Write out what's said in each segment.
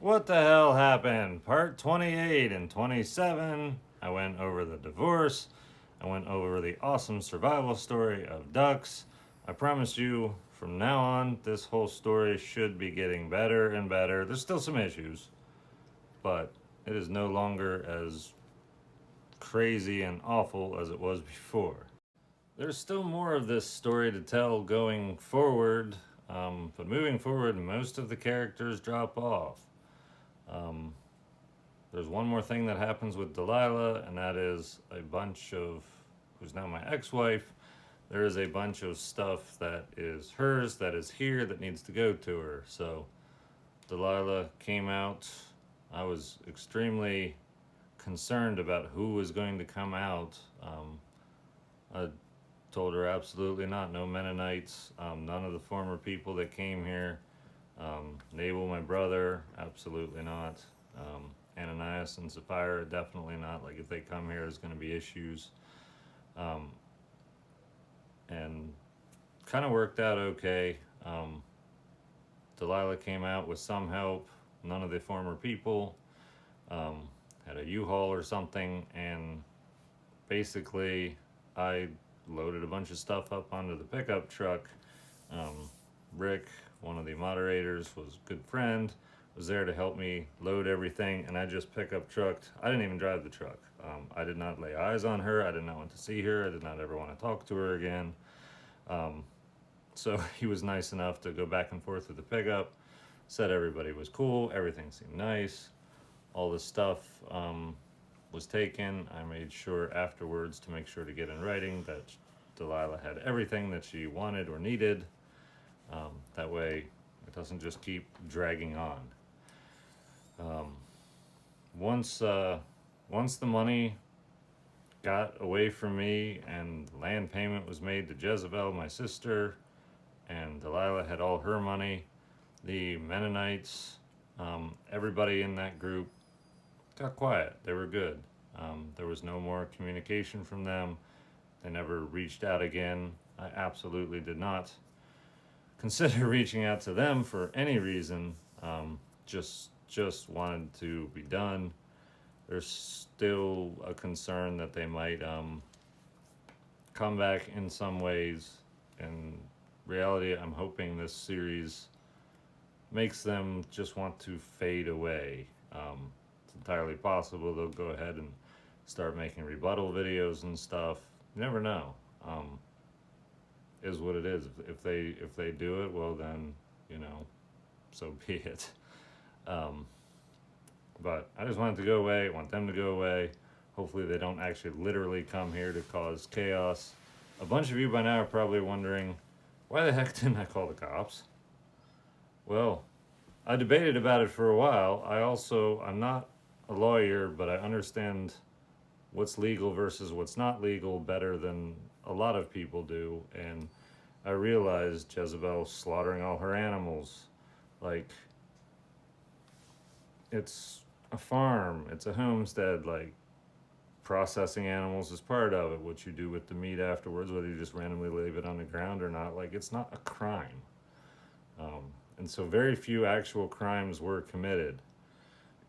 What the hell happened? Part 28 and 27. I went over the divorce. I went over the awesome survival story of ducks. I promise you, from now on, this whole story should be getting better and better. There's still some issues, but it is no longer as crazy and awful as it was before. There's still more of this story to tell going forward, but moving forward, most of the characters drop off. Um, There's one more thing that happens with Delilah, and that is a bunch of, who's now my ex wife, there is a bunch of stuff that is hers, that is here, that needs to go to her. So Delilah came out. I was extremely concerned about who was going to come out. I told her absolutely not, no Mennonites, none of the former people that came here. Nabal, my brother, absolutely not. Ananias and Sapphira, definitely not. Like, if they come here, there's going to be issues. Um, and kind of worked out okay. Delilah came out with some help. None of the former people had a U-Haul or something, and basically, I loaded a bunch of stuff up onto the pickup truck. Rick, one of the moderators, was a good friend, was there to help me load everything, and I just pickup trucked. I didn't even drive the truck. I did not lay eyes on her. I did not want to see her. I did not ever want to talk to her again. Um, so he was nice enough to go back and forth with the pickup, said everybody was cool, everything seemed nice, all the stuff was taken. I made sure afterwards to make sure to get in writing that Delilah had everything that she wanted or needed. That way it doesn't just keep dragging on. Um, once, uh, once the money got away from me and land payment was made to Jezebel, my sister, and Delilah had all her money, the Mennonites, everybody in that group got quiet. They were good. There was no more communication from them. They never reached out again. I absolutely did not consider reaching out to them for any reason. Just wanted to be done. There's still a concern that they might come back in some ways. In reality, I'm hoping this series makes them just want to fade away. It's entirely possible they'll go ahead and start making rebuttal videos and stuff. You never know. Is what it is. If they do it, well then, you know, so be it. Um, but I just want it to go away. I want them to go away. Hopefully they don't actually literally come here to cause chaos. A bunch of you by now are probably wondering, why the heck didn't I call the cops? Well, I debated about it for a while. I'm not a lawyer, but I understand what's legal versus what's not legal better than a lot of people do. And I realized Jezebel slaughtering all her animals. Like, it's a farm, it's a homestead. Like, processing animals is part of it. What you do with the meat afterwards, whether you just randomly leave it on the ground or not, like, it's not a crime. And so very few actual crimes were committed.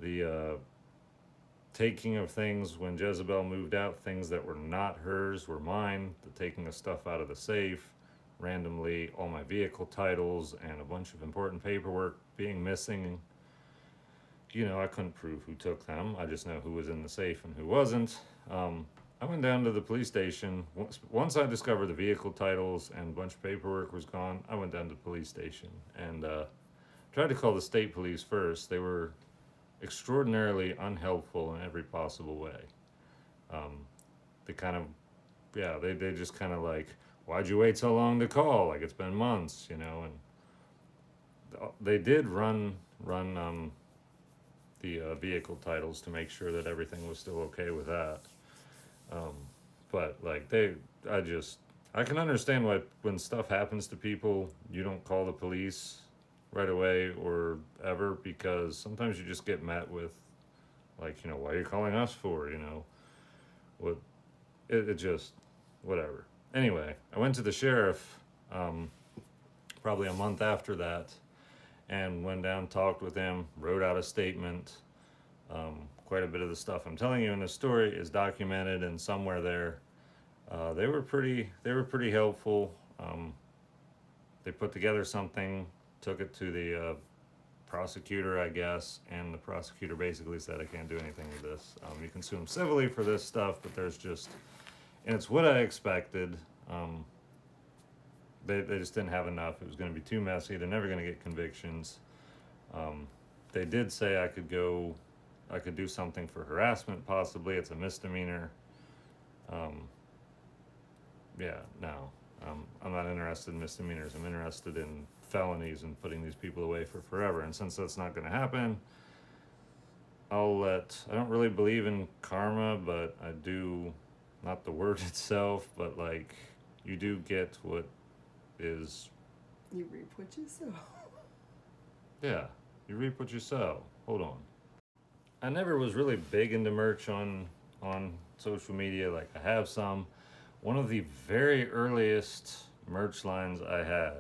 The taking of things when Jezebel moved out, things that were not hers were mine. The taking of stuff out of the safe, randomly, all my vehicle titles and a bunch of important paperwork being missing. You know, I couldn't prove who took them. I just know who was in the safe and who wasn't. I went down to the police station. Once I discovered the vehicle titles and a bunch of paperwork was gone, I went down to the police station and tried to call the state police first. They were extraordinarily unhelpful in every possible way. Um, they kind of, yeah, they just kind of like, why'd you wait so long to call? Like, it's been months, you know. And they did run the vehicle titles to make sure that everything was still okay with that. Um, but like I can understand why when stuff happens to people, you don't call the police right away or ever, because sometimes you just get met with, like, you know, why are you calling us for, you know, what, it just, whatever. Anyway, I went to the sheriff, probably a month after that, and went down, talked with him, wrote out a statement. Quite a bit of the stuff I'm telling you in this story is documented and somewhere there. They were pretty helpful. They put together something, took it to the prosecutor, I guess, and the prosecutor basically said, I can't do anything with this. You can sue him civilly for this stuff, but there's just, and it's what I expected. They just didn't have enough. It was going to be too messy. They're never going to get convictions. They did say I could do something for harassment, possibly. It's a misdemeanor. Yeah, no. I'm not interested in misdemeanors. I'm interested in felonies and putting these people away for forever. And since that's not going to happen, I don't really believe in karma, but I do, not the word itself, but like, you do get what is. You reap what you sow. Yeah, you reap what you sow. Hold on. I never was really big into merch on social media. Like, I have some. One of the very earliest merch lines I had.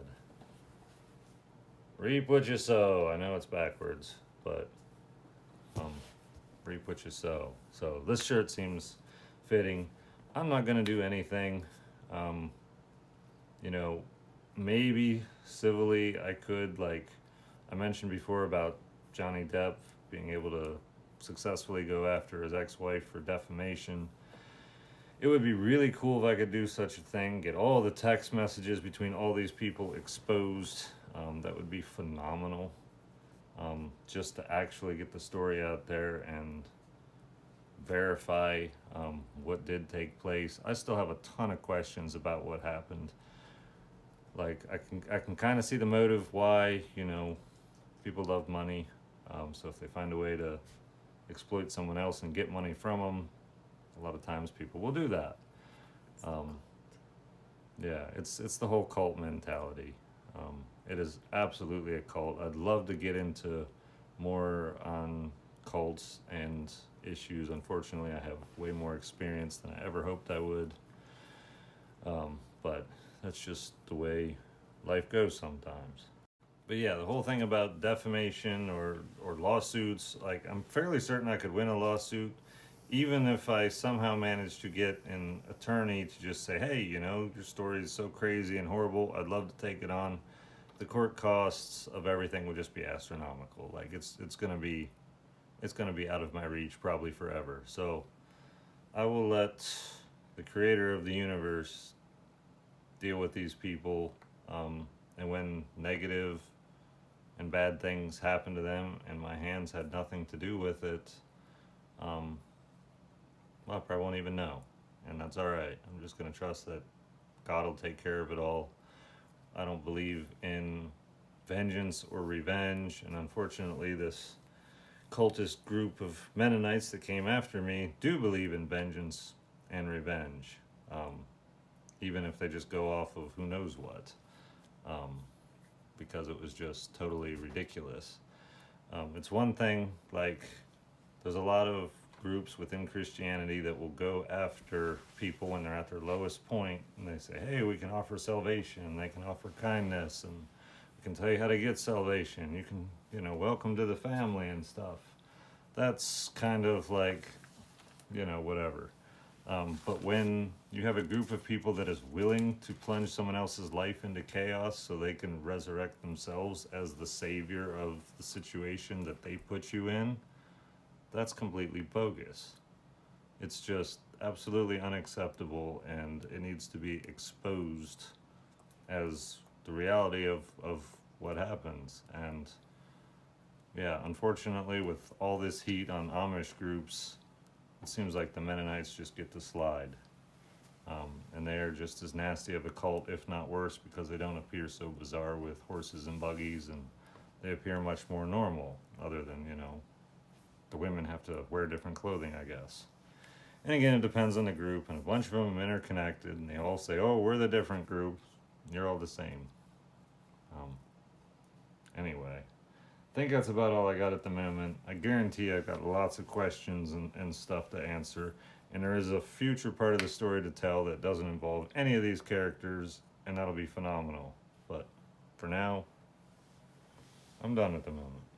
Reap what you sow. I know it's backwards, but reap what you sow. So this shirt seems fitting. I'm not gonna do anything. You know, maybe civilly I could, like I mentioned before about Johnny Depp being able to successfully go after his ex-wife for defamation. It would be really cool if I could do such a thing, get all the text messages between all these people exposed. That would be phenomenal. Just to actually get the story out there and verify what did take place. I still have a ton of questions about what happened. Like, I can kind of see the motive why, people love money. So if they find a way to exploit someone else and get money from them, a lot of times people will do that. Yeah, it's the whole cult mentality. It is absolutely a cult. I'd love to get into more on cults and issues. Unfortunately, I have way more experience than I ever hoped I would. But that's just the way life goes sometimes. But yeah, the whole thing about defamation or lawsuits, like, I'm fairly certain I could win a lawsuit, even if I somehow managed to get an attorney to just say, hey, your story is so crazy and horrible, I'd love to take it on. The court costs of everything would just be astronomical. Like, it's gonna be out of my reach probably forever. So I will let the creator of the universe deal with these people. And when negative and bad things happen to them and my hands had nothing to do with it, well, I probably won't even know. And that's all right. I'm just going to trust that God will take care of it all. I don't believe in vengeance or revenge. And unfortunately, this cultist group of Mennonites that came after me do believe in vengeance and revenge. Even if they just go off of who knows what. Because it was just totally ridiculous. It's one thing, like, there's a lot of groups within Christianity that will go after people when they're at their lowest point, and they say, hey, we can offer salvation, they can offer kindness, and we can tell you how to get salvation, you can, welcome to the family and stuff. That's kind of like, whatever. But when you have a group of people that is willing to plunge someone else's life into chaos so they can resurrect themselves as the savior of the situation that they put you in, that's completely bogus. It's just absolutely unacceptable, and it needs to be exposed as the reality of what happens. And yeah, unfortunately, with all this heat on Amish groups, it seems like the Mennonites just get to slide. And they are just as nasty of a cult, if not worse, because they don't appear so bizarre with horses and buggies, and they appear much more normal, other than, the women have to wear different clothing, I guess. And again, it depends on the group, and a bunch of them are interconnected, and they all say, oh, we're the different group, you're all the same. Anyway, I think that's about all I got at the moment. I guarantee I've got lots of questions and stuff to answer, and there is a future part of the story to tell that doesn't involve any of these characters, and that'll be phenomenal. But for now, I'm done at the moment.